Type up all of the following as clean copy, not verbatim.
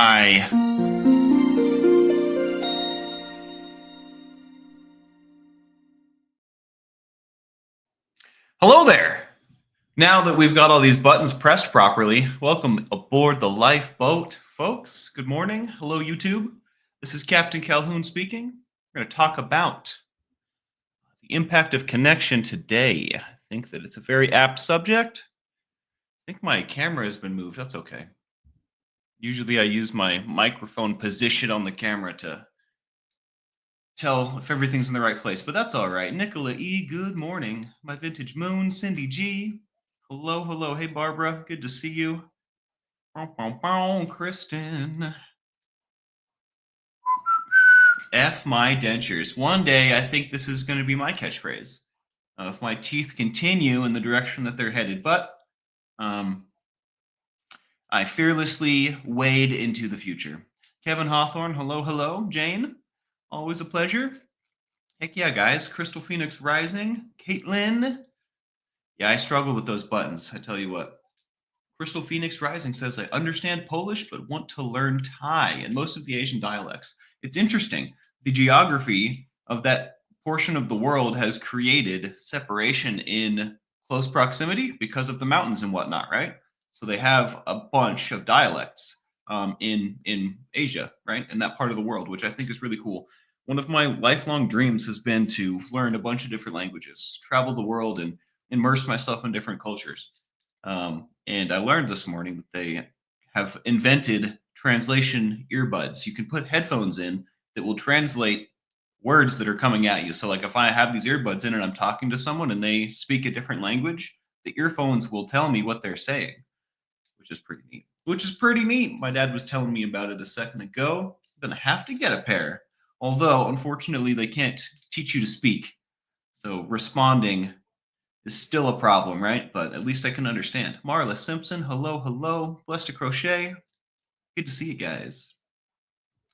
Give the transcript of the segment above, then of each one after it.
Hi. Hello there. Now that we've got all these buttons pressed properly, welcome aboard the lifeboat, folks. Good morning. Hello, YouTube. This is Captain Calhoun speaking. We're going to talk about the impact of connection today. I think that it's a very apt subject. I think my camera has been moved. That's okay. Usually I use my microphone position on the camera to tell if everything's in the right place, but that's all right. Nicola E, good morning. My vintage moon, Cindy G. Hello, hello. Hey, Barbara. Good to see you. Bow, bow, bow, Kristen. F my dentures. One day, I think this is going to be my catchphrase. If my teeth continue in the direction that they're headed, but I fearlessly wade into the future. Kevin Hawthorne, hello, hello. Jane, always a pleasure. Heck yeah, guys. Crystal Phoenix Rising. Caitlin. Yeah, I struggle with those buttons, I tell you what. Crystal Phoenix Rising says, I understand Polish but want to learn Thai and most of the Asian dialects. It's interesting. The geography of that portion of the world has created separation in close proximity because of the mountains and whatnot, right? So they have a bunch of dialects in Asia, right? In that part of the world, which I think is really cool. One of my lifelong dreams has been to learn a bunch of different languages, travel the world, and immerse myself in different cultures. And I learned this morning that they have invented translation earbuds. You can put headphones in that will translate words that are coming at you. So, like if I have these earbuds in and I'm talking to someone and they speak a different language, the earphones will tell me what they're saying, which is pretty neat. My dad was telling me about it a second ago. I'm gonna have to get a pair. Although, unfortunately, they can't teach you to speak. So responding is still a problem, right? But at least I can understand. Marla Simpson, hello, hello. Blessed to Crochet. Good to see you guys.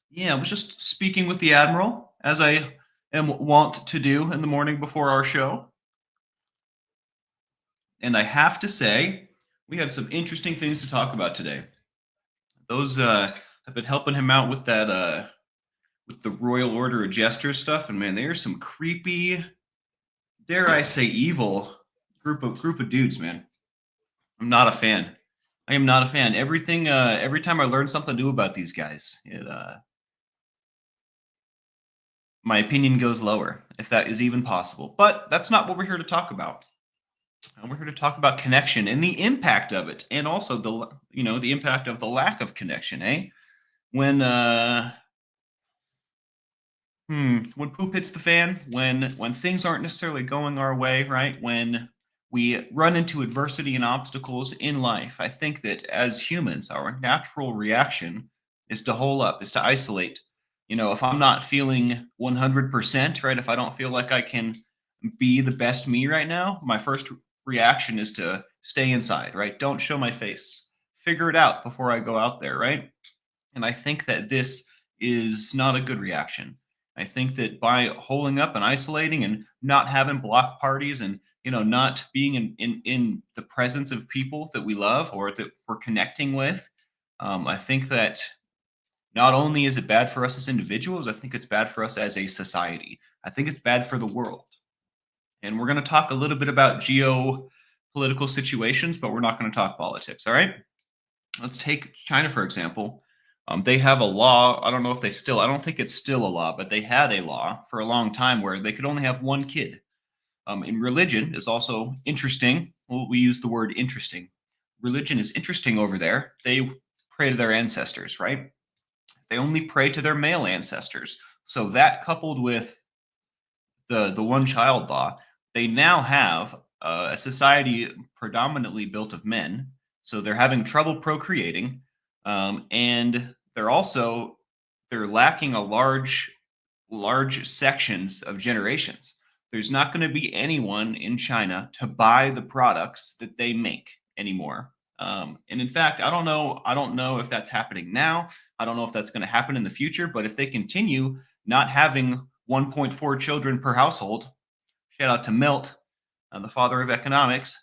Yeah, I was just speaking with the Admiral, as I am wont to do in the morning before our show. And I have to say, we had some interesting things to talk about today. Those have been helping him out with that with the Royal Order of Jesters stuff, and man, they are some creepy, dare I say, evil group of dudes, man. I'm not a fan. I am not a fan. Every time I learn something new about these guys, my opinion goes lower, if that is even possible. But that's not what we're here to talk about. We're here to talk about connection and the impact of it, and also the impact of the lack of connection. When when poop hits the fan, when things aren't necessarily going our way, right? When we run into adversity and obstacles in life, I think that as humans, our natural reaction is to hole up, is to isolate. If I'm not feeling 100%, right? If I don't feel like I can be the best me right now, my first reaction is to stay inside, right? Don't show my face. Figure it out before I go out there, right? And I think that this is not a good reaction. I think that by holding up and isolating and not having block parties and not being in the presence of people that we love or that we're connecting with, I think that not only is it bad for us as individuals, I think it's bad for us as a society. I think it's bad for the world. And we're going to talk a little bit about geopolitical situations, but we're not going to talk politics. All right. Let's take China, for example. They have a law. I don't think it's still a law, but they had a law for a long time where they could only have one kid. In religion is also interesting. Well, we use the word interesting. Religion is interesting over there. They pray to their ancestors, right? They only pray to their male ancestors. So that coupled with the one child law, they now have a society predominantly built of men. So they're having trouble procreating, and they're lacking a large sections of generations. There's not going to be anyone in China to buy the products that they make anymore. And in fact, I don't know if that's happening now. I don't know if that's going to happen in the future. But if they continue not having 1.4 children per household, shout out to Milt, the father of economics.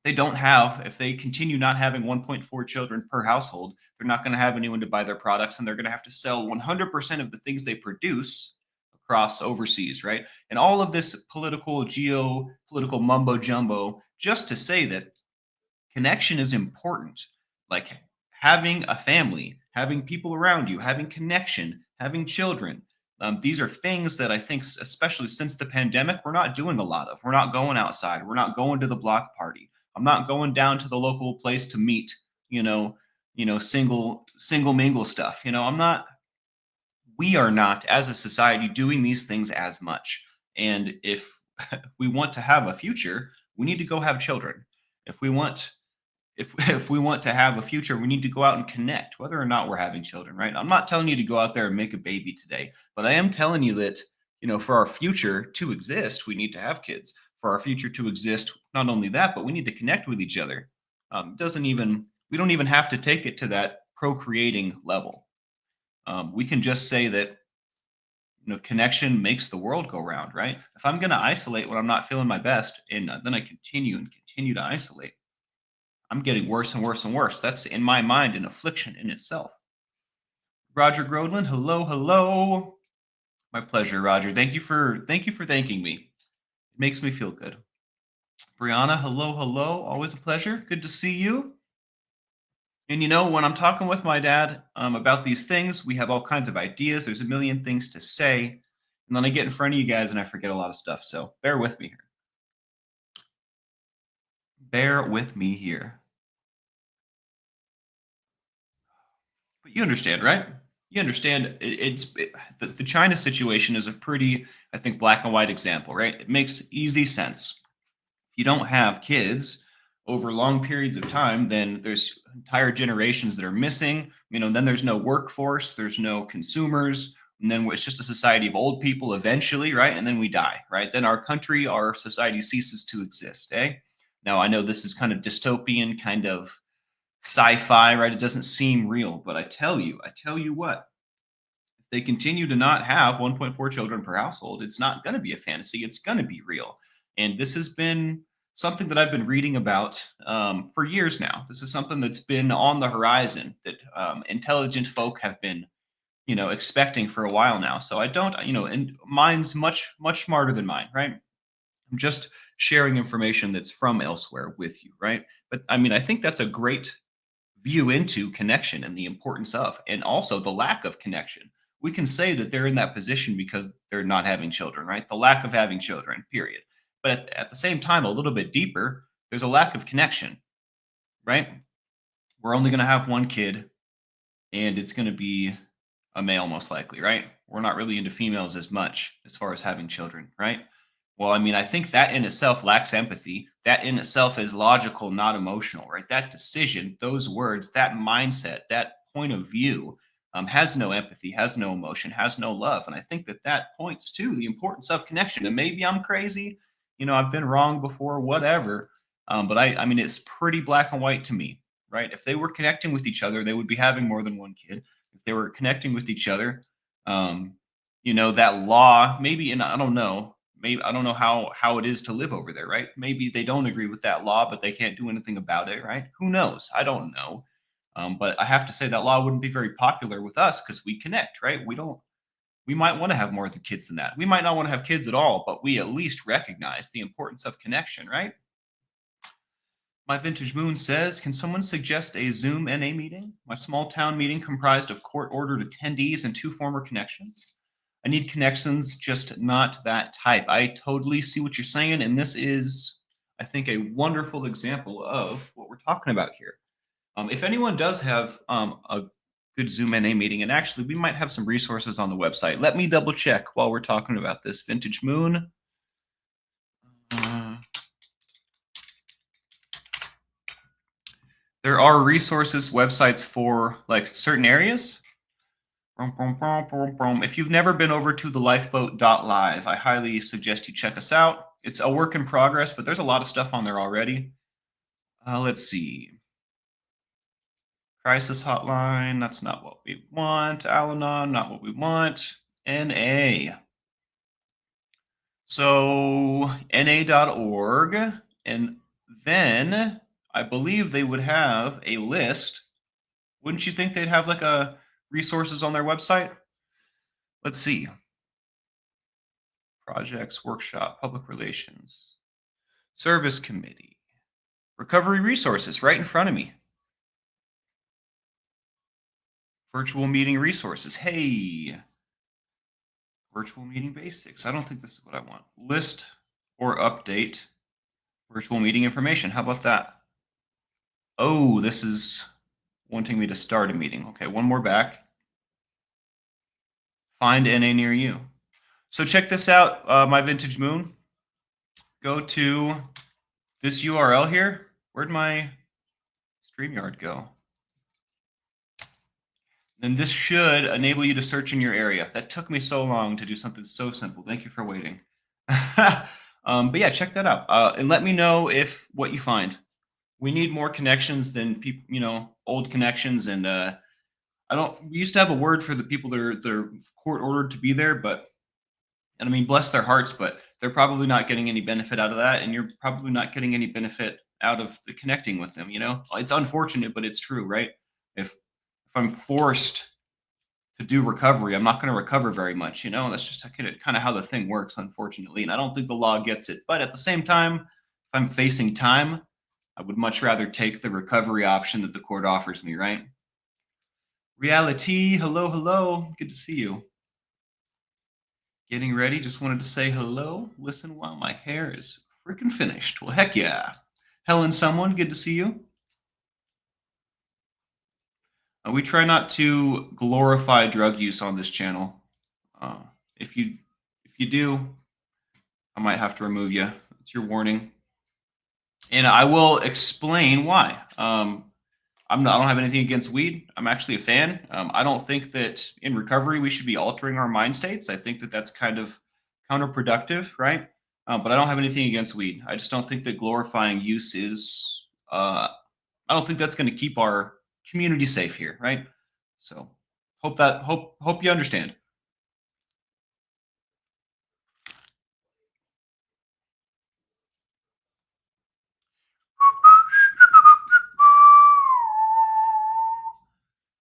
They don't have, if they continue not having 1.4 children per household, they're not going to have anyone to buy their products, and they're going to have to sell 100% of the things they produce across overseas, right? And all of this political, geopolitical mumbo jumbo, just to say that connection is important. Like having a family, having people around you, having connection, having children. These are things that I think, especially since the pandemic, we're not doing a lot of. We're not going outside. We're not going to the block party. I'm not going down to the local place to meet, you know, single mingle stuff. I'm not. We are not, as a society, doing these things as much. And if we want to have a future, we need to go have children. If we want if we want to have a future, we need to go out and connect, whether or not we're having children, right? I'm not telling you to go out there and make a baby today, but I am telling you that, for our future to exist, we need to have kids. For our future to exist, not only that, but we need to connect with each other. Doesn't even We don't even have to take it to that procreating level. We can just say that connection makes the world go round, right? If I'm going to isolate when I'm not feeling my best, and then I continue to isolate, I'm getting worse and worse and worse. That's, in my mind, an affliction in itself. Roger Grodland, hello, hello. My pleasure, Roger. Thank you for thanking me. It makes me feel good. Brianna, hello, hello. Always a pleasure. Good to see you. And when I'm talking with my dad about these things, we have all kinds of ideas. There's a million things to say. And then I get in front of you guys and I forget a lot of stuff. So bear with me here. Bear with me here. But you understand, right? You understand the China situation is a pretty, I think, black and white example, right? It makes easy sense. If you don't have kids over long periods of time, then there's entire generations that are missing. Then there's no workforce, there's no consumers, and then it's just a society of old people eventually, right? And then we die, right? Then our country, our society ceases to exist, eh? Now, I know this is kind of dystopian, kind of sci-fi, right? It doesn't seem real, but I tell you what, if they continue to not have 1.4 children per household, it's not going to be a fantasy. It's going to be real. And this has been something that I've been reading about for years now. This is something that's been on the horizon that intelligent folk have been, expecting for a while now. So I don't, and mine's much, much smarter than mine, right? I'm just sharing information that's from elsewhere with you, right? But I think that's a great view into connection and the importance of, and also the lack of connection. We can say that they're in that position because they're not having children, right? The lack of having children, period. But at the same time, a little bit deeper, there's a lack of connection, right? We're only going to have one kid, and it's going to be a male, most likely, right? We're not really into females as much as far as having children, right? Well, I think that in itself lacks empathy. That in itself is logical, not emotional, right? That decision, those words, that mindset, that point of view has no empathy, has no emotion, has no love. And I think that that points to the importance of connection. And maybe I'm crazy, I've been wrong before, whatever. But it's pretty black and white to me, right? If they were connecting with each other, they would be having more than one kid. If they were connecting with each other, that law, maybe, and I don't know, maybe I don't know how it is to live over there, right? Maybe they don't agree with that law, but they can't do anything about it, right? Who knows? I don't know. But I have to say that law wouldn't be very popular with us because we connect, right? We might want to have more than kids than that. We might not want to have kids at all, but we at least recognize the importance of connection, right? My Vintage Moon says, can someone suggest a Zoom NA meeting? My small town meeting comprised of court-ordered attendees and 2 former connections. I need connections, just not that type. I totally see what you're saying, and this is, I think, a wonderful example of what we're talking about here. If anyone does have a good Zoom NA meeting, and actually we might have some resources on the website. Let me double check while we're talking about this. Vintage Moon. There are resources, websites for like certain areas. If you've never been over to thelifeboat.live, I highly suggest you check us out. It's a work in progress, but there's a lot of stuff on there already. Let's see. Crisis hotline, that's not what we want. Al-Anon, not what we want. NA. So na.org, and then I believe they would have a list. Wouldn't you think they'd have like a resources on their website? Let's see. Projects, workshop, public relations, service committee, recovery resources right in front of me. Virtual meeting resources. Hey, virtual meeting basics. I don't think this is what I want. List or update virtual meeting information. How about that? Oh, this is wanting me to start a meeting. Okay, one more back. Find NA near you. So check this out, my vintage moon. Go to this URL here. Where'd my StreamYard go? And this should enable you to search in your area. That took me so long to do something so simple. Thank you for waiting. But yeah, check that out. And let me know if what you find. We need more connections than people, old connections. And we used to have a word for the people they're court ordered to be there, and I mean, bless their hearts, but they're probably not getting any benefit out of that. And you're probably not getting any benefit out of the connecting with them. It's unfortunate, but it's true, right? If I'm forced to do recovery, I'm not going to recover very much. That's just kind of how the thing works, unfortunately. And I don't think the law gets it. But at the same time, if I'm facing time, I would much rather take the recovery option that the court offers me, right? Reality, hello, hello. Good to see you. Getting ready. Just wanted to say hello. Listen while my hair is freaking finished. Well, heck yeah. Helen, someone, good to see you. We try not to glorify drug use on this channel. If you do, I might have to remove you. It's your warning, and I will explain why. I don't have anything against weed. I'm actually a fan. I don't think that in recovery we should be altering our mind states. I think that that's kind of counterproductive, right? But I don't have anything against weed. I just don't think that glorifying use is. I don't think that's going to keep our community safe here, right? So hope you understand.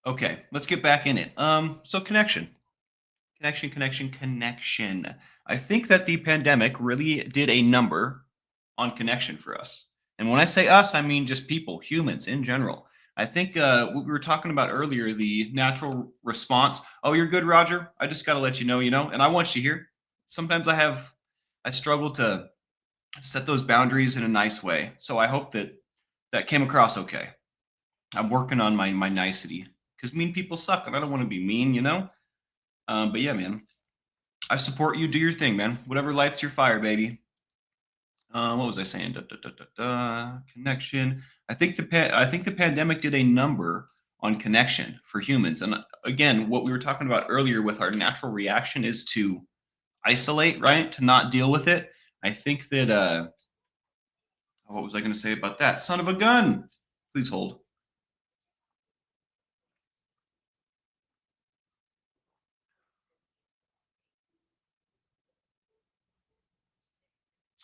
Okay, let's get back in it. So connection. I think that the pandemic really did a number on connection for us. And when I say us, I mean just people, humans in general. I think what we were talking about earlier, the natural response. Oh, you're good, Roger. I just got to let you know, and I want you here. Sometimes I struggle to set those boundaries in a nice way. So I hope that came across okay. I'm working on my nicety because mean people suck and I don't want to be mean. But yeah, man, I support you. Do your thing, man. Whatever lights your fire, baby. What was I saying? Connection. I think the pandemic did a number on connection for humans. And again, what we were talking about earlier with our natural reaction is to isolate, right? To not deal with it. I think that what was I going to say about that? Son of a gun. Please hold.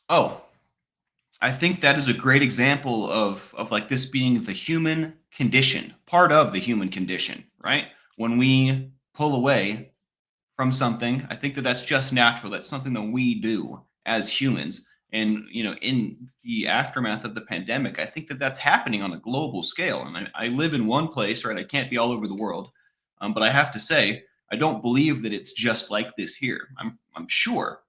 Oh, I think that is a great example of like this being the human condition, part of the human condition, right? When we pull away from something, I think that that's just natural. That's something that we do as humans. And in the aftermath of the pandemic, I think that that's happening on a global scale. And I live in one place, right? I can't be all over the world, but I have to say, I don't believe that it's just like this here. I'm sure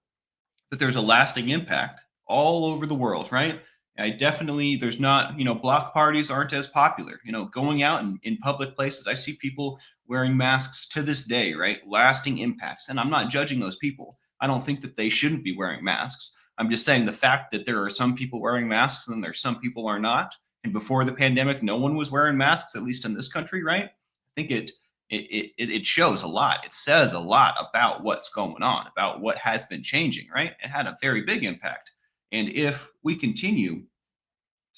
that there's a lasting impact all over the world, right? I definitely, there's not, block parties aren't as popular, going out in public places. I see people wearing masks to this day, right? Lasting impacts. And I'm not judging those people. I don't think that they shouldn't be wearing masks. I'm just saying the fact that there are some people wearing masks and there's some people are not. And before the pandemic, no one was wearing masks, at least in this country, right? I think it shows a lot. It says a lot about what's going on, about what has been changing, right? It had a very big impact. And if we continue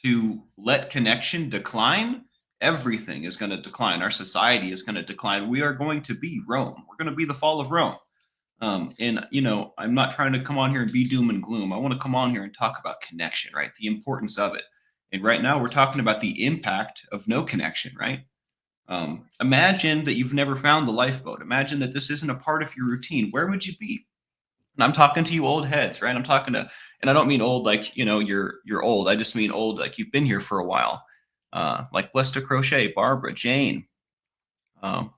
to let connection decline, everything is going to decline. Our society is going to decline. We are going to be Rome. We're going to be the fall of Rome. And I'm not trying to come on here and be doom and gloom. I want to come on here and talk about connection, right? The importance of it. And right now, we're talking about the impact of no connection, right? Imagine that you've never found the lifeboat. Imagine that this isn't a part of your routine. Where would you be? And I'm talking to you old heads, right? I'm talking to, and I don't mean old like you're old. I just mean old like you've been here for a while. Like Blessed Crochet, Barbara, Jane, um,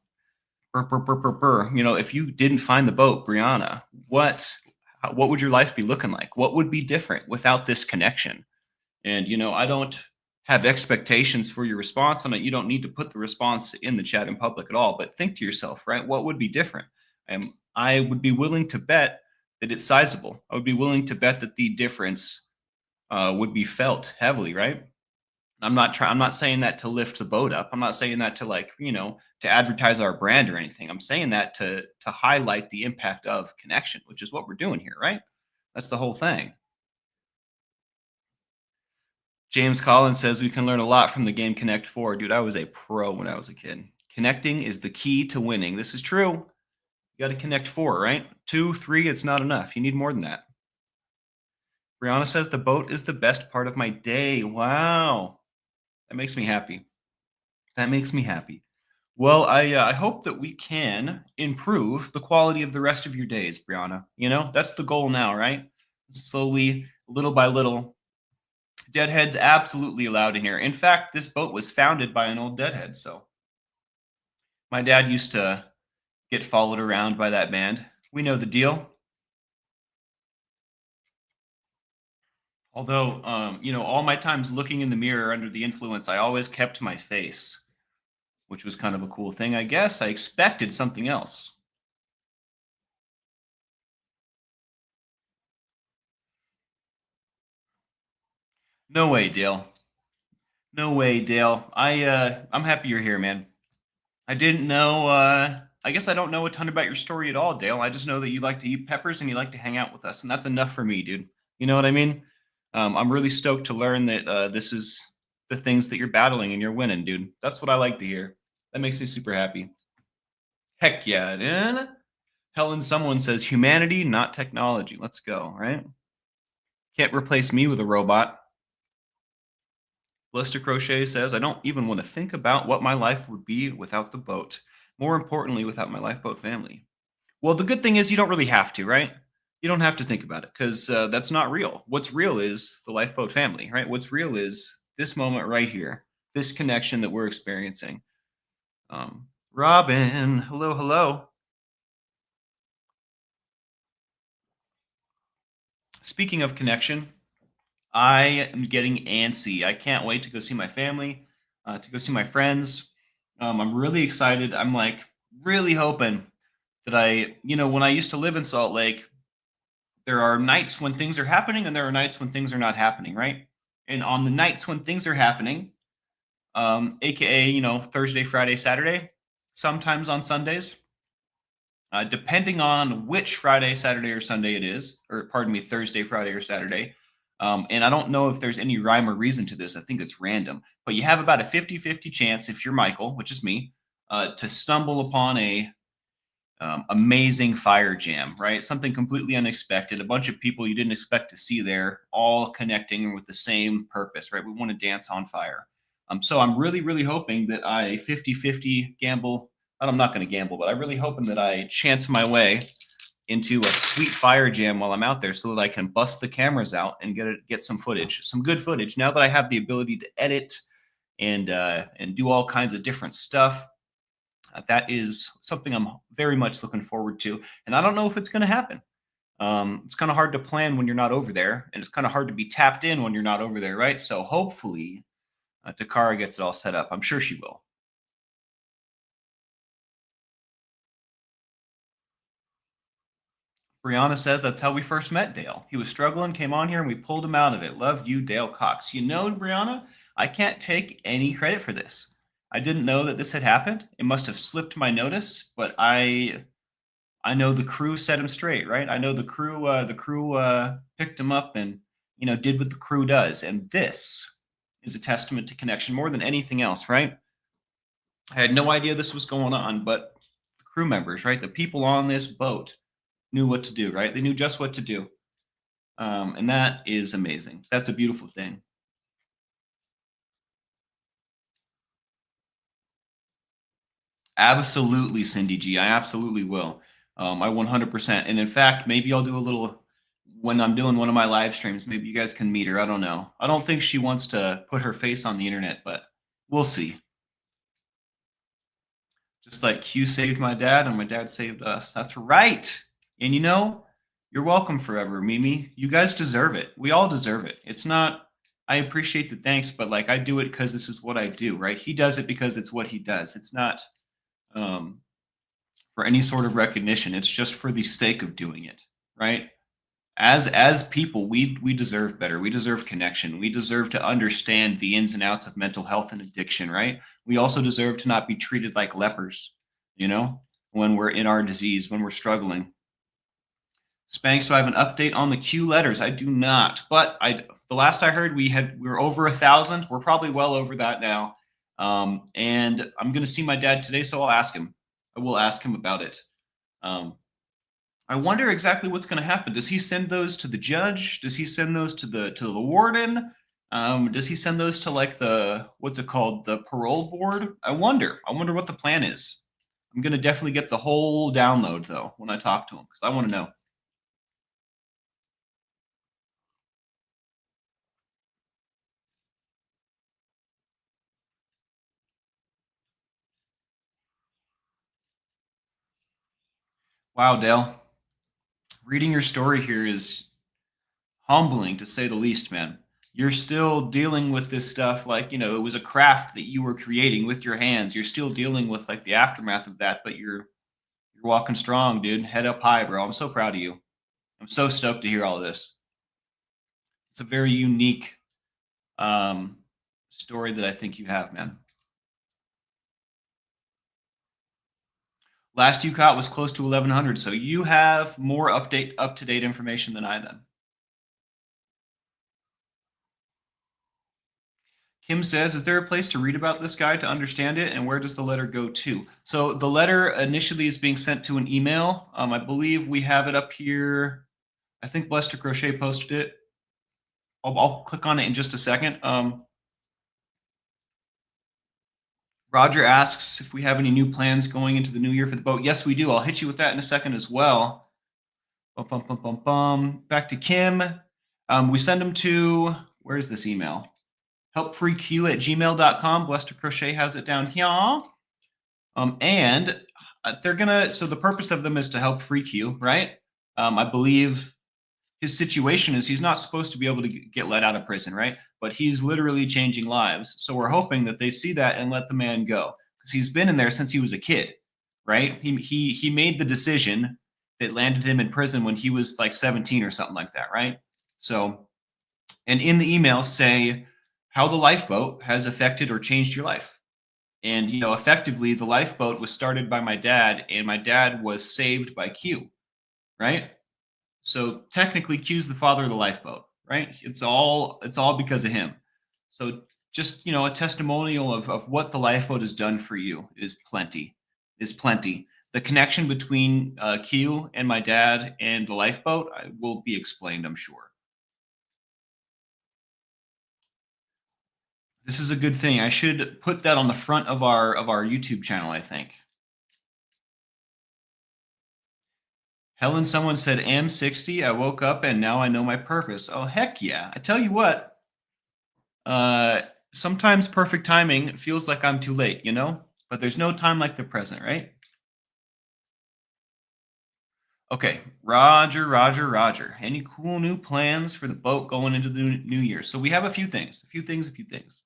if you didn't find the boat, Brianna, what would your life be looking like? What would be different without this connection? And I don't have expectations for your response on it. You don't need to put the response in the chat in public at all, but think to yourself, right? What would be different? And I would be willing to bet that it's sizable. I would be willing to bet that the difference would be felt heavily, right? I'm not saying that to lift the boat up. I'm not saying that to to advertise our brand or anything. I'm saying that to highlight the impact of connection, which is what we're doing here, right? That's the whole thing. James Collins says we can learn a lot from the game Connect 4. Dude, I was a pro when I was a kid. Connecting is the key to winning. This is true. You got to connect 4, right? 2, 3, it's not enough. You need more than that. Brianna says the boat is the best part of my day. Wow. That makes me happy. That makes me happy. Well, I hope that we can improve the quality of the rest of your days, Brianna. That's the goal now, right? Slowly, little by little, deadheads absolutely allowed in here. In fact, this boat was founded by an old deadhead. So my dad used to get followed around by that band. We know the deal. Although, all my times looking in the mirror under the influence, I always kept my face, which was kind of a cool thing, I guess. I expected something else. No way, Dale. No way, Dale. I'm happy you're here, man. I didn't know. I guess I don't know a ton about your story at all, Dale. I just know that you like to eat peppers and you like to hang out with us, and that's enough for me, dude. You know what I mean? I'm really stoked to learn that this is the things that you're battling and you're winning, dude. That's what I like to hear. That makes me super happy. Heck yeah, dude. Helen, someone says humanity, not technology. Let's go, right? Can't replace me with a robot. Blister Crochet says, I don't even want to think about what my life would be without the boat. More importantly, without my lifeboat family. Well, the good thing is you don't really have to, right? You don't have to think about it because that's not real. What's real is the lifeboat family, right? What's real is this moment right here, this connection that we're experiencing. Robin, hello, hello. Speaking of connection, I am getting antsy. I can't wait to go see my family, to go see my friends. I'm really excited. I'm like really hoping that when I used to live in Salt Lake, there are nights when things are happening and there are nights when things are not happening, right? And on the nights when things are happening, aka, Thursday, Friday, Saturday, sometimes on Sundays, depending on which Friday, Saturday, or Sunday it is, or pardon me, Thursday, Friday, or Saturday. And I don't know if there's any rhyme or reason to this. I think it's random. But you have about a 50-50 chance, if you're Michael, which is me, to stumble upon a amazing fire jam, right? Something completely unexpected. A bunch of people you didn't expect to see there, all connecting with the same purpose, right? We want to dance on fire. So I'm really, really hoping that I 50-50 gamble. I'm not going to gamble, but I'm really hoping that I chance my way into a sweet fire jam while I'm out there so that I can bust the cameras out and get some footage, some good footage. Now that I have the ability to edit and do all kinds of different stuff, that is something I'm very much looking forward to. And I don't know if it's going to happen. It's kind of hard to plan when you're not over there, and it's kind of hard to be tapped in when you're not over there, right? So hopefully, Takara gets it all set up. I'm sure she will. Brianna says that's how we first met Dale. He was struggling, came on here, and we pulled him out of it. Love you, Dale Cox. Brianna, I can't take any credit for this. I didn't know that this had happened. It must have slipped my notice, but I know the crew set him straight, right? I know the crew picked him up and did what the crew does, and this is a testament to connection more than anything else, right? I had no idea this was going on, but the crew members, right, the people on this boat knew what to do, right? They knew just what to do, and that is amazing. That's a beautiful thing. Absolutely, Cindy G. I absolutely will. I 100%. And in fact, maybe I'll do a little when I'm doing one of my live streams. Maybe you guys can meet her. I don't know. I don't think she wants to put her face on the internet, but we'll see. Just like Q saved my dad and my dad saved us. That's right. And you're welcome forever, Mimi. You guys deserve it. We all deserve it. It's not, I appreciate the thanks, but like I do it because this is what I do, right? He does it because it's what he does. It's not um, for any sort of recognition. It's just for the sake of doing it, right? As people, we deserve better. We deserve connection. We deserve to understand the ins and outs of mental health and addiction, right? We also deserve to not be treated like lepers, when we're in our disease, when we're struggling. Spanx, do I have an update on the Q letters? I do not, but the last I heard we were over 1,000. We're probably well over that now. And I'm gonna see my dad today, so I'll ask him. I will ask him about it. Um, I wonder exactly what's going to happen. Does he send those to the judge? Does he send those to the warden? Does he send those to like the what's it called, the parole board? I wonder. I wonder what the plan is. I'm going to definitely get the whole download though when I talk to him because I want to know. Wow, Dale, reading your story here is humbling to say the least, man. You're still dealing with this stuff like, it was a craft that you were creating with your hands. You're still dealing with like the aftermath of that, but you're walking strong, dude. Head up high, bro. I'm so proud of you. I'm so stoked to hear all this. It's a very unique um, story that I think you have, man. Last you caught was close to 1,100, so you have more up to date information than I then. Kim says, "Is there a place to read about this guy to understand it, and where does the letter go to?" So the letter initially is being sent to an email. I believe we have it up here. I think Blessed to Crochet posted it. I'll click on it in just a second. Roger asks if we have any new plans going into the new year for the boat. Yes, we do. I'll hit you with that in a second as well. Bum, bum, bum, bum, bum. Back to Kim. We send them to, where's this email? helpfreeq@gmail.com. Blessed to Crochet has it down here. And they're going to, so the purpose of them is to help free Q, right? I believe his situation is he's not supposed to be able to get let out of prison, right? But he's literally changing lives. So we're hoping that they see that and let the man go because he's been in there since he was a kid, right? He made the decision that landed him in prison when he was like 17 or something like that, right? So, and in the email say how the lifeboat has affected or changed your life. And effectively, the lifeboat was started by my dad, and my dad was saved by Q, right? So technically, Q's the father of the lifeboat, right? It's all because of him. So just a testimonial of what the lifeboat has done for you is plenty. Is plenty. The connection between Q and my dad and the lifeboat will be explained, I'm sure. This is a good thing. I should put that on the front of our YouTube channel, I think. Helen, someone said, "Am 60. I woke up and now I know my purpose." Oh, heck yeah. I tell you what, uh, sometimes perfect timing feels like I'm too late, but there's no time like the present, right? Okay, Roger, Roger, Roger. Any cool new plans for the boat going into the new year? So we have a few things, a few things, a few things.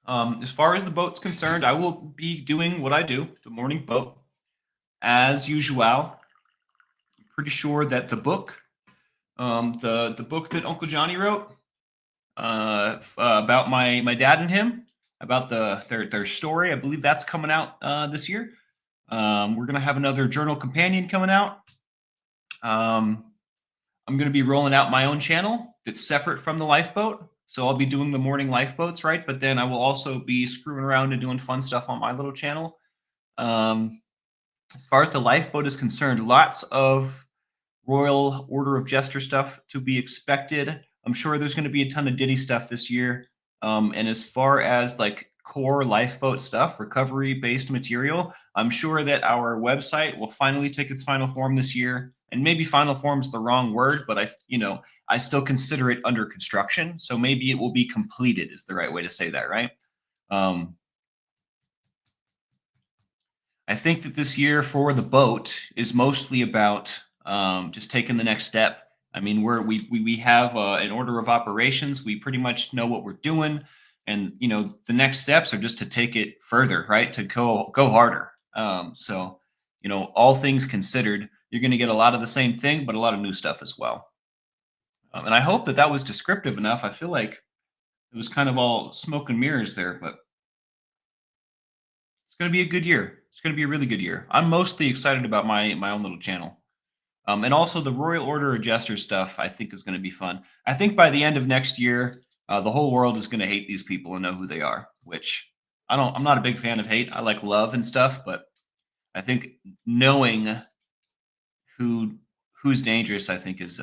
As far as the boat's concerned, I will be doing what I do, the morning boat, as usual. I'm pretty sure that the book, the book that Uncle Johnny wrote, about my dad and him, about their story. I believe that's coming out this year. We're gonna have another journal companion coming out. Um, I'm gonna be rolling out my own channel that's separate from the lifeboat. So I'll be doing the morning lifeboats, right? But then I will also be screwing around and doing fun stuff on my little channel. Um, as far as the lifeboat is concerned, lots of Royal Order of Jester stuff to be expected. I'm sure there's going to be a ton of Diddy stuff this year. And as far as like core lifeboat stuff, recovery based material. I'm sure that our website will finally take its final form this year. And maybe final form is the wrong word, but I still consider it under construction. So maybe it will be completed is the right way to say that, right? Um, I think that this year for the boat is mostly about just taking the next step. I mean, we have an order of operations. We pretty much know what we're doing, and the next steps are just to take it further, right? To go harder. So all things considered, you're going to get a lot of the same thing, but a lot of new stuff as well. And I hope that that was descriptive enough. I feel like it was kind of all smoke and mirrors there, but it's going to be a good year. It's going to be a really good year. I'm mostly excited about my own little channel. And also the Royal Order of Jester stuff, I think is going to be fun. I think by the end of next year, the whole world is going to hate these people and know who they are. Which I'm not a big fan of hate. I like love and stuff, but I think knowing who who's dangerous, I think is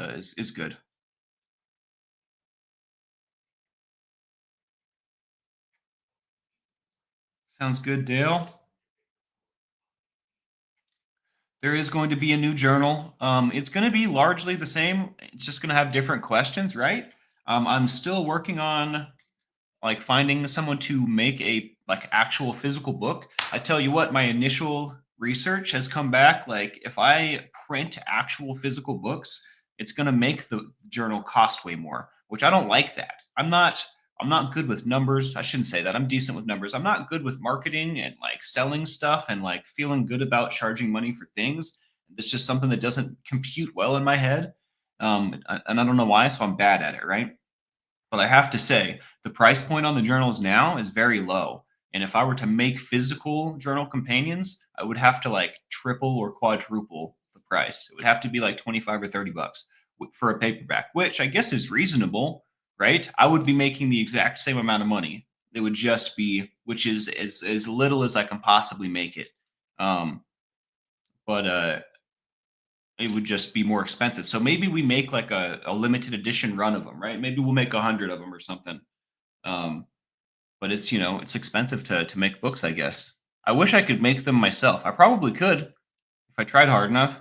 good. Sounds good, Dale. There is going to be a new journal. It's going to be largely the same. It's just going to have different questions, right? I'm still working on like finding someone to make a like actual physical book. I tell you what, my initial research has come back like if I print actual physical books, it's going to make the journal cost way more, which I don't like that. I'm not good with numbers. I shouldn't say that. I'm decent with numbers. I'm not good with marketing and like selling stuff and like feeling good about charging money for things. It's just something that doesn't compute well in my head. And I don't know why, so I'm bad at it, right? But I have to say, the price point on the journals now is very low. And if I were to make physical journal companions, I would have to like triple or quadruple the price. It would have to be like 25 or 30 bucks for a paperback, which I guess is reasonable, right? I would be making the exact same amount of money. It would just be, which is as little as I can possibly make it. Um, but it would just be more expensive. So maybe we make like a limited edition run of them, right? Maybe we'll make 100 of them or something. Um, but it's it's expensive to make books, I guess. I wish I could make them myself. I probably could if I tried hard enough,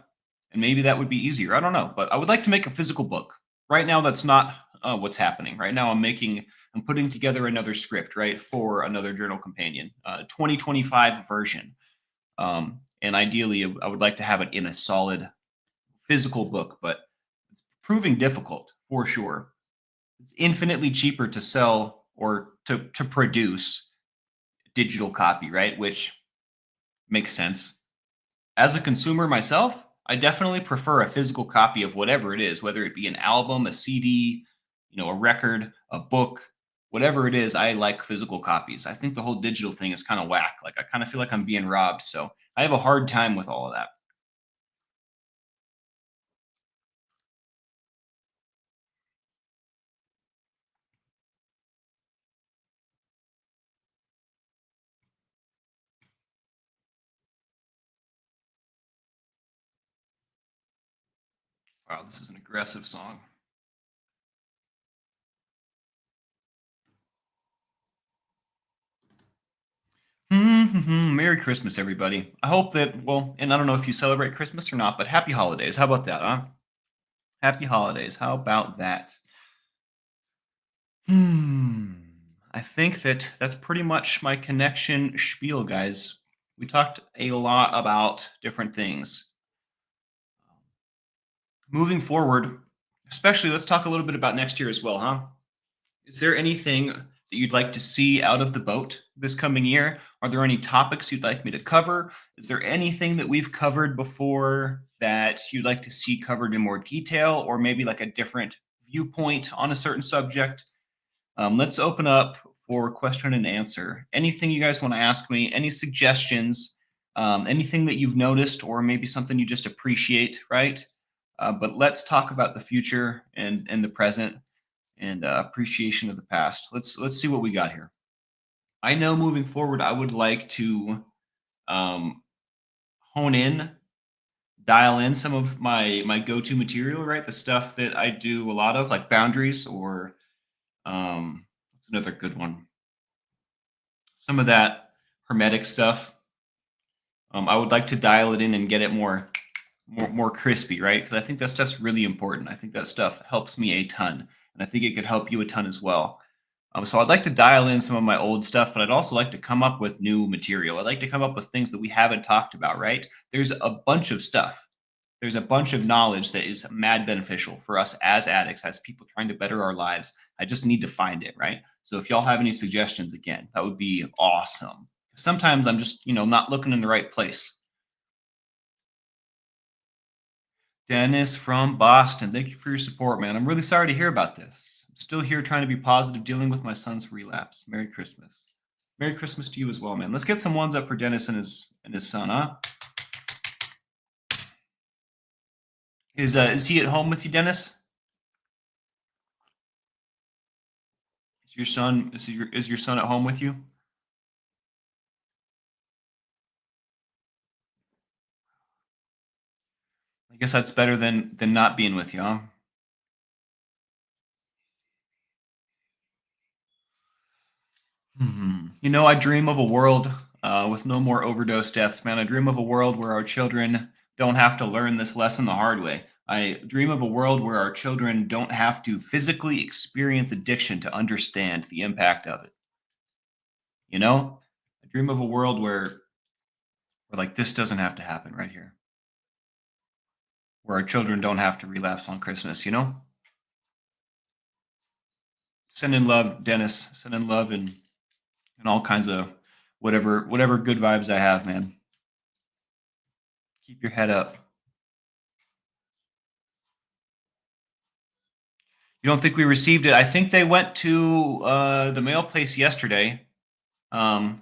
and maybe that would be easier. I don't know, but I would like to make a physical book. Right now, that's not what's happening. Right now, I'm putting together another script, right, for another journal companion, 2025 version. And ideally, I would like to have it in a solid physical book, but it's proving difficult for sure. It's infinitely cheaper to sell or to produce digital copy, right? Which makes sense. As a consumer myself, I definitely prefer a physical copy of whatever it is, whether it be an album, a CD, a record, a book, whatever it is. I like physical copies. I think the whole digital thing is kind of whack. Like I kind of feel like I'm being robbed. So I have a hard time with all of that. Wow, this is an aggressive song. Merry Christmas, everybody. I hope that, well, and I don't know if you celebrate Christmas or not, but happy holidays. How about that, huh? Happy holidays. How about that? Hmm. I think that that's pretty much my connection spiel, guys. We talked a lot about different things. Moving forward, especially, let's talk a little bit about next year as well, huh? Is there anything that you'd like to see out of the boat this coming year? Are there any topics you'd like me to cover? Is there anything that we've covered before that you'd like to see covered in more detail, or maybe like a different viewpoint on a certain subject? Let's open up for question and answer. Anything you guys want to ask me, any suggestions, anything that you've noticed, or maybe something you just appreciate, right? But let's talk about the future and the present and appreciation of the past. Let's see what we got here. I know moving forward, I would like to um, hone in, dial in some of my go-to material, right? The stuff that I do a lot of, like boundaries, or what's another good one? some of that hermetic stuff. I would like to dial it in and get it more crispy, right? Because I think that stuff's really important. I think that stuff helps me a ton, and I think it could help you a ton as well. So I'd like to dial in some of my old stuff, but I'd also like to come up with new material. I'd like to come up with things that we haven't talked about, right? There's a bunch of stuff. There's a bunch of knowledge that is mad beneficial for us as addicts, as people trying to better our lives. I just need to find it, right? So if y'all have any suggestions, again, that would be awesome. Sometimes I'm just, not looking in the right place. Dennis from Boston, thank you for your support, man. I'm really sorry to hear about this. I'm still here trying to be positive, dealing with my son's relapse. Merry Christmas. Merry Christmas to you as well, man. Let's get some ones up for Dennis and his son, huh? Is he at home with you, Dennis? Is your son at home with you? I guess that's better than not being with you, huh? I dream of a world with no more overdose deaths, man. I dream of a world where our children don't have to learn this lesson the hard way. I dream of a world where our children don't have to physically experience addiction to understand the impact of it. I dream of a world where like this doesn't have to happen right here, where our children don't have to relapse on Christmas. Send in love, Dennis. Send in love and all kinds of whatever good vibes I have, man. Keep your head up. You don't think we received it? I think they went to the mail place yesterday. Um,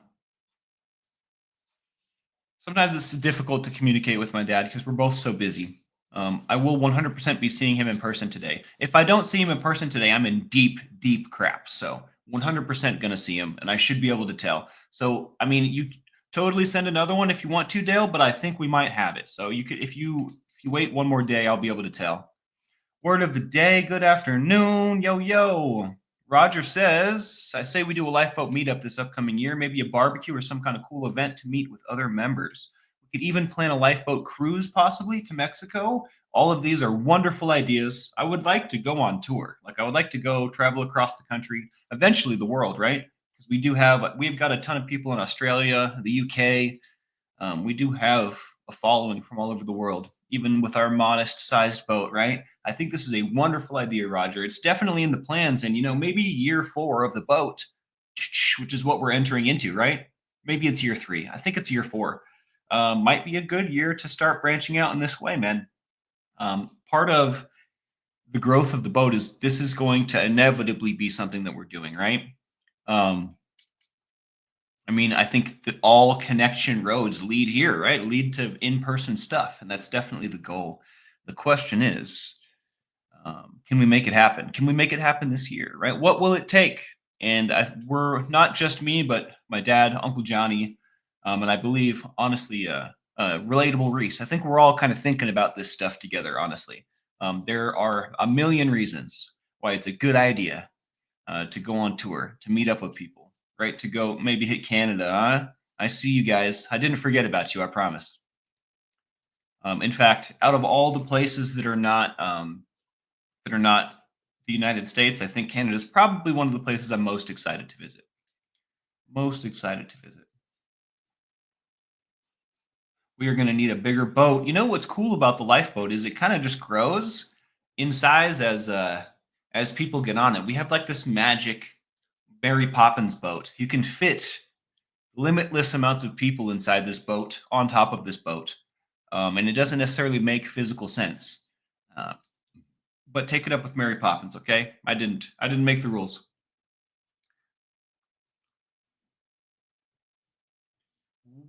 Sometimes it's difficult to communicate with my dad because we're both so busy. I will 100% be seeing him in person today. If I don't see him in person today, I'm in deep, deep crap. So 100% gonna see him, and I should be able to tell. So I mean, you totally send another one if you want to, Dale. But I think we might have it. So you could, if you wait one more day, I'll be able to tell. Word of the day. Good afternoon. Yo, yo. Roger says, I say we do a lifeboat meetup this upcoming year, maybe a barbecue or some kind of cool event to meet with other members. We could even plan a lifeboat cruise, possibly to Mexico. All of these are wonderful ideas. I would like to go on tour. Like, I would like to go travel across the country, eventually the world, right? Because we've got a ton of people in Australia, the UK. We do have a following from all over the world, even with our modest sized boat, right? I think this is a wonderful idea, Roger. It's definitely in the plans, and maybe year 4 of the boat, which is what we're entering into, right? Maybe it's year 3. I think it's year 4. Might be a good year to start branching out in this way, man. Part of the growth of the boat is this is going to inevitably be something that we're doing, right? Um, I mean, I think that all connection roads lead here, right? Lead to in-person stuff, and that's definitely the goal. The question is, can we make it happen? Can we make it happen this year, right? What will it take? And we're not just me, but my dad, Uncle Johnny, and I believe, honestly, relatable Reese. I think we're all kind of thinking about this stuff together, honestly. There are a million reasons why it's a good idea to go on tour, to meet up with people, right? To go maybe hit Canada. Huh? I see you guys. I didn't forget about you. I promise. In fact, out of all the places that are not the United States, I think Canada is probably one of the places I'm most excited to visit. Most excited to visit. We are going to need a bigger boat. You know what's cool about the lifeboat is it kind of just grows in size as people get on it. We have like this magic Mary Poppins boat. You can fit limitless amounts of people inside this boat, on top of this boat, and it doesn't necessarily make physical sense. Uh, but take it up with Mary Poppins, okay? I didn't make the rules.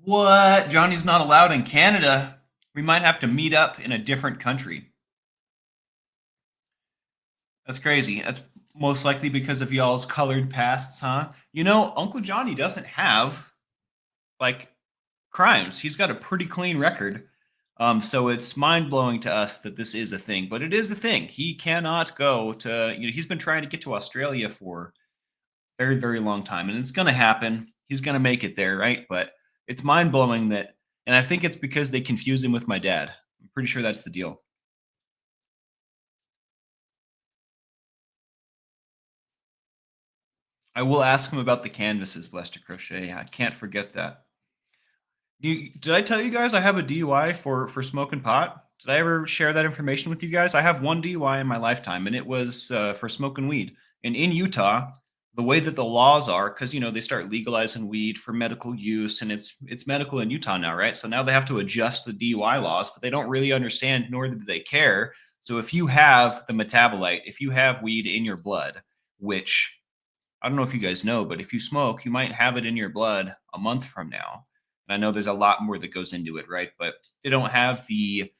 What? Johnny's not allowed in Canada. We might have to meet up in a different country. That's crazy. That's most likely because of y'all's colored pasts, huh? Uncle Johnny doesn't have like crimes. He's got a pretty clean record. So it's mind blowing to us that this is a thing, but it is a thing. He cannot go to, he's been trying to get to Australia for a very, very long time, and it's going to happen. He's gonna make it there, right? But it's mind blowing that, and I think it's because they confuse him with my dad. I'm pretty sure that's the deal. I will ask him about the canvases, Lester Crochet. I can't forget that. Did I tell you guys I have a DUI for smoking pot? Did I ever share that information with you guys? I have one DUI in my lifetime, and it was for smoking weed. And in Utah, the way that the laws are, because they start legalizing weed for medical use, and it's medical in Utah now, right? So now they have to adjust the DUI laws, but they don't really understand, nor do they care. So if you have the metabolite, if you have weed in your blood, which I don't know if you guys know, but if you smoke, you might have it in your blood a month from now. And I know there's a lot more that goes into it, right? But they don't have the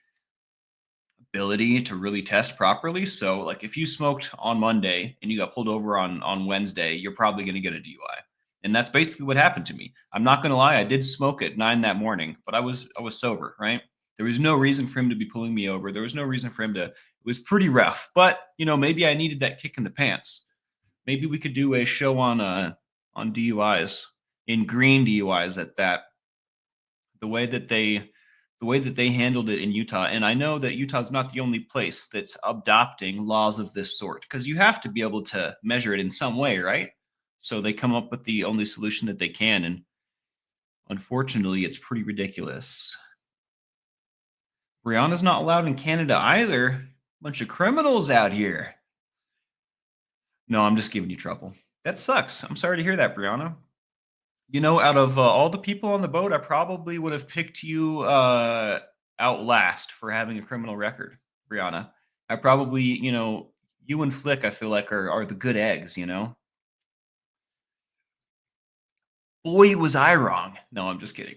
ability to really test properly. So, like, if you smoked on Monday and you got pulled over on Wednesday, you're probably going to get a DUI. And that's basically what happened to me. I'm not going to lie, I did smoke at 9 that morning, but I was sober, right? There was no reason for him to be pulling me over. There was no reason for him to. It was pretty rough, but maybe I needed that kick in the pants. Maybe we could do a show on DUIs, in green DUIs at that. The way that they handled it in Utah, and I know that Utah's not the only place that's adopting laws of this sort, because you have to be able to measure it in some way, right? So they come up with the only solution that they can, and unfortunately, it's pretty ridiculous. Brianna's not allowed in Canada either. Bunch of criminals out here. No, I'm just giving you trouble. That sucks. I'm sorry to hear that, Brianna. Out of all the people on the boat, I probably would have picked you out last for having a criminal record, Brianna. I probably, you and Flick, I feel like are the good eggs. Boy, was I wrong. No, I'm just kidding.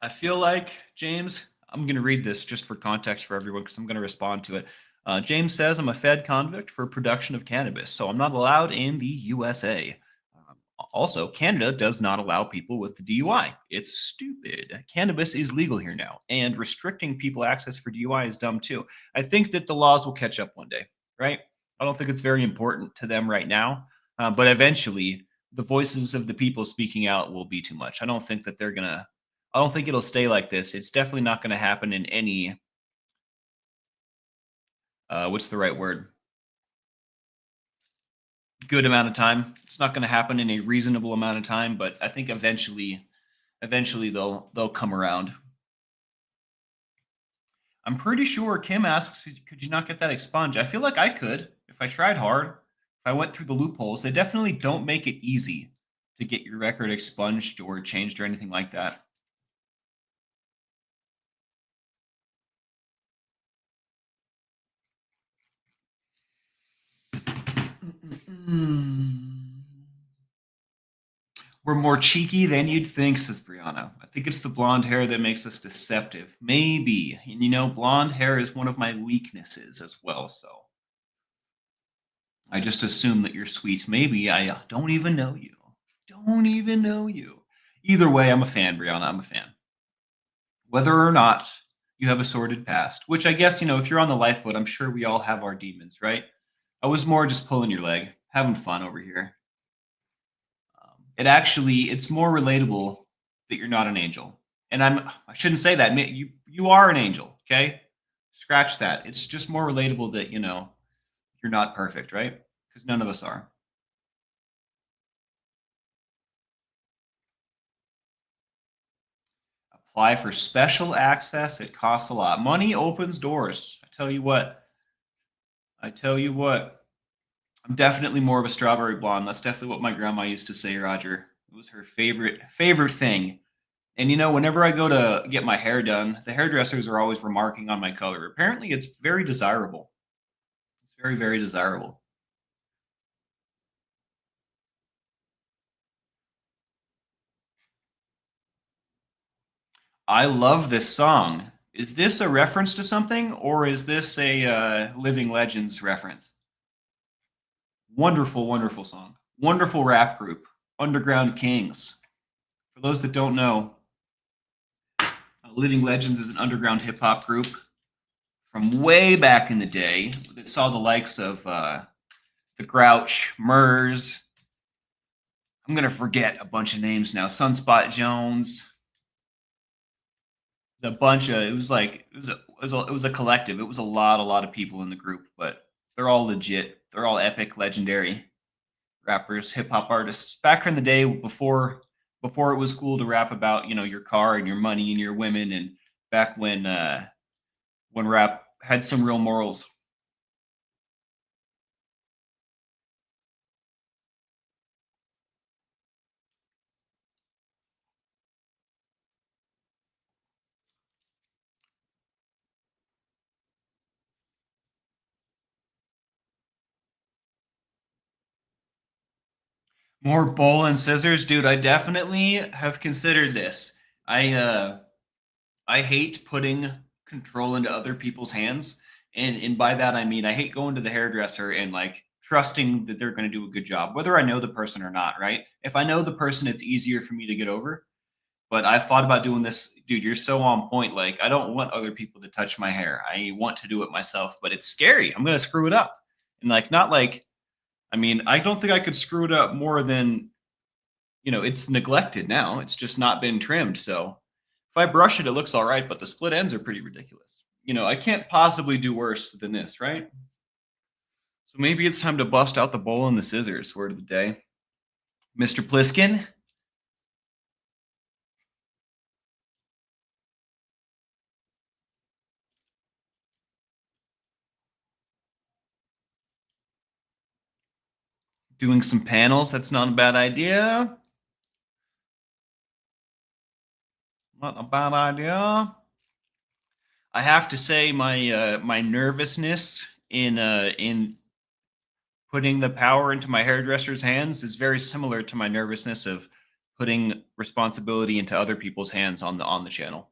I feel like, James, I'm going to read this just for context for everyone because I'm going to respond to it. James says, I'm a Fed convict for production of cannabis, so I'm not allowed in the USA. Also, Canada does not allow people with the DUI. It's stupid. Cannabis is legal here now, and restricting people access for DUI is dumb too. I think that the laws will catch up one day, right? I don't think it's very important to them right now, but eventually the voices of the people speaking out will be too much. I don't think it'll stay like this. It's definitely not going to happen in any, what's the right word? Good amount of time. It's not going to happen in a reasonable amount of time, but I think eventually they'll come around. I'm pretty sure Kim asks, could you not get that expunged? I feel like I could if I tried hard. If I went through the loopholes, they definitely don't make it easy to get your record expunged or changed or anything like that. We're more cheeky than you'd think, says Brianna. I think it's the blonde hair that makes us deceptive. Maybe. And blonde hair is one of my weaknesses as well, so I just assume that you're sweet. Maybe I don't even know you. Don't even know you. Either way, I'm a fan, Brianna. I'm a fan. Whether or not you have a sordid past, which I guess, if you're on the lifeboat, I'm sure we all have our demons, right? I was more just pulling your leg, having fun over here. It's more relatable that you're not an angel. And I shouldn't say that. You are an angel, okay? Scratch that. It's just more relatable that, you're not perfect, right? Because none of us are. Apply for special access. It costs a lot. Money opens doors. I tell you what. I tell you what. I'm definitely more of a strawberry blonde. That's definitely what my grandma used to say, Roger. It was her favorite thing. And whenever I go to get my hair done, the hairdressers are always remarking on my color. Apparently, it's very desirable. It's very, very desirable. I love this song. Is this a reference to something, or is this a Living Legends reference? Wonderful, wonderful song. Wonderful rap group, Underground Kings. For those that don't know, Living Legends is an underground hip hop group from way back in the day that saw the likes of the Grouch, Murs. I'm gonna forget a bunch of names now. Sunspot Jones. A bunch of it was like it was a collective. It was a lot of people in the group, but they're all legit. They're all epic, legendary rappers, hip hop artists. Back in the day, before it was cool to rap about your car and your money and your women, and back when rap had some real morals. More bowl and scissors, dude. I definitely have considered this. I uh I hate putting control into other people's hands. And by that I mean I hate going to the hairdresser and like trusting that they're going to do a good job, whether I know the person or not, right? If I know the person, it's easier for me to get over. But I've thought about doing this, dude. You're so on point. Like, I don't want other people to touch my hair. I want to do it myself, but it's scary. I'm gonna screw it up. And like, not like, I mean, I don't think I could screw it up more than, it's neglected now. It's just not been trimmed. So if I brush it, it looks all right, but the split ends are pretty ridiculous. I can't possibly do worse than this, right? So maybe it's time to bust out the bowl and the scissors. Word of the day. Mr. Pliskin, doing some panels. That's not a bad idea. Not a bad idea. I have to say my nervousness in putting the power into my hairdresser's hands is very similar to my nervousness of putting responsibility into other people's hands on the channel,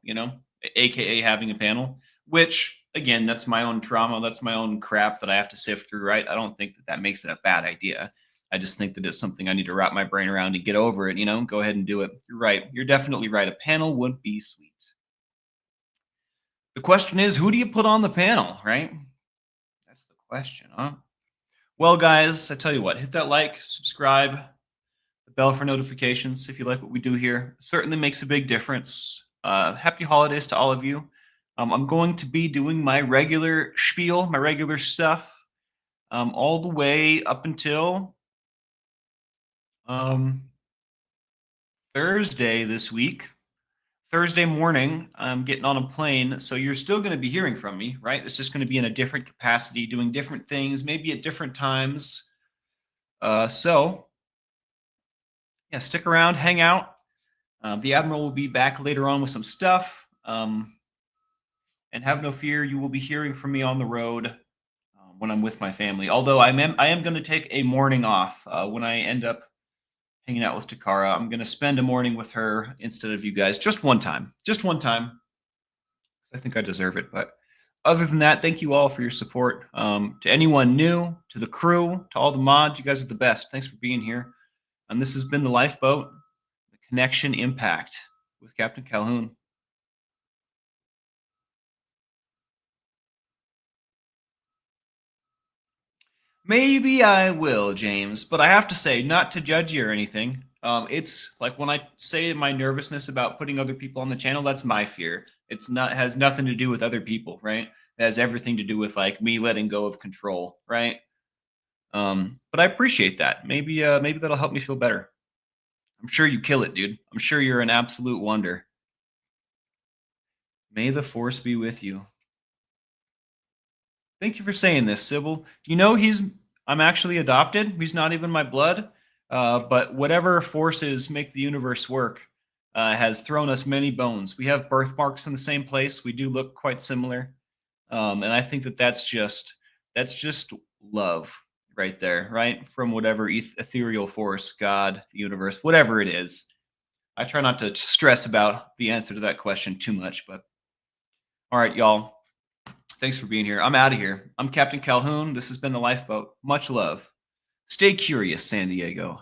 aka having a panel, which again, that's my own trauma, that's my own crap that I have to sift through, right? I don't think that that makes it a bad idea. I just think that it's something I need to wrap my brain around and get over it, go ahead and do it. You're right. You're definitely right. A panel would be sweet. The question is, who do you put on the panel, right? That's the question, huh? Well, guys, I tell you what, hit that like, subscribe, the bell for notifications if you like what we do here. It certainly makes a big difference. Happy holidays to all of you. I'm going to be doing my regular spiel, my regular stuff, all the way up until Thursday this week. Thursday morning, I'm getting on a plane, so you're still going to be hearing from me, right? It's just going to be in a different capacity, doing different things, maybe at different times. So, yeah, stick around, hang out. The Admiral will be back later on with some stuff. And have no fear, you will be hearing from me on the road when I'm with my family. Although I am going to take a morning off when I end up hanging out with Takara. I'm going to spend a morning with her instead of you guys. Just one time. Just one time. I think I deserve it. But other than that, thank you all for your support. To anyone new, to the crew, to all the mods, you guys are the best. Thanks for being here. And this has been The Lifeboat, the Connection Impact with Captain Calhoun. Maybe I will, James, but I have to say, not to judge you or anything. It's like when I say my nervousness about putting other people on the channel, that's my fear. It's not has nothing to do with other people, right? It has everything to do with like me letting go of control, right? But I appreciate that. Maybe that'll help me feel better. I'm sure you kill it, dude. I'm sure you're an absolute wonder. May the force be with you. Thank you for saying this, Sybil. Do you know I'm actually adopted? He's not even my blood. But whatever forces make the universe work has thrown us many bones. We have birthmarks in the same place. We do look quite similar. And I think that that's just love right there, right? From whatever ethereal force, God, the universe, whatever it is. I try not to stress about the answer to that question too much, but All right, y'all. Thanks for being here. I'm out of here. I'm Captain Calhoun. This has been the Lifeboat. Much love. Stay curious, San Diego.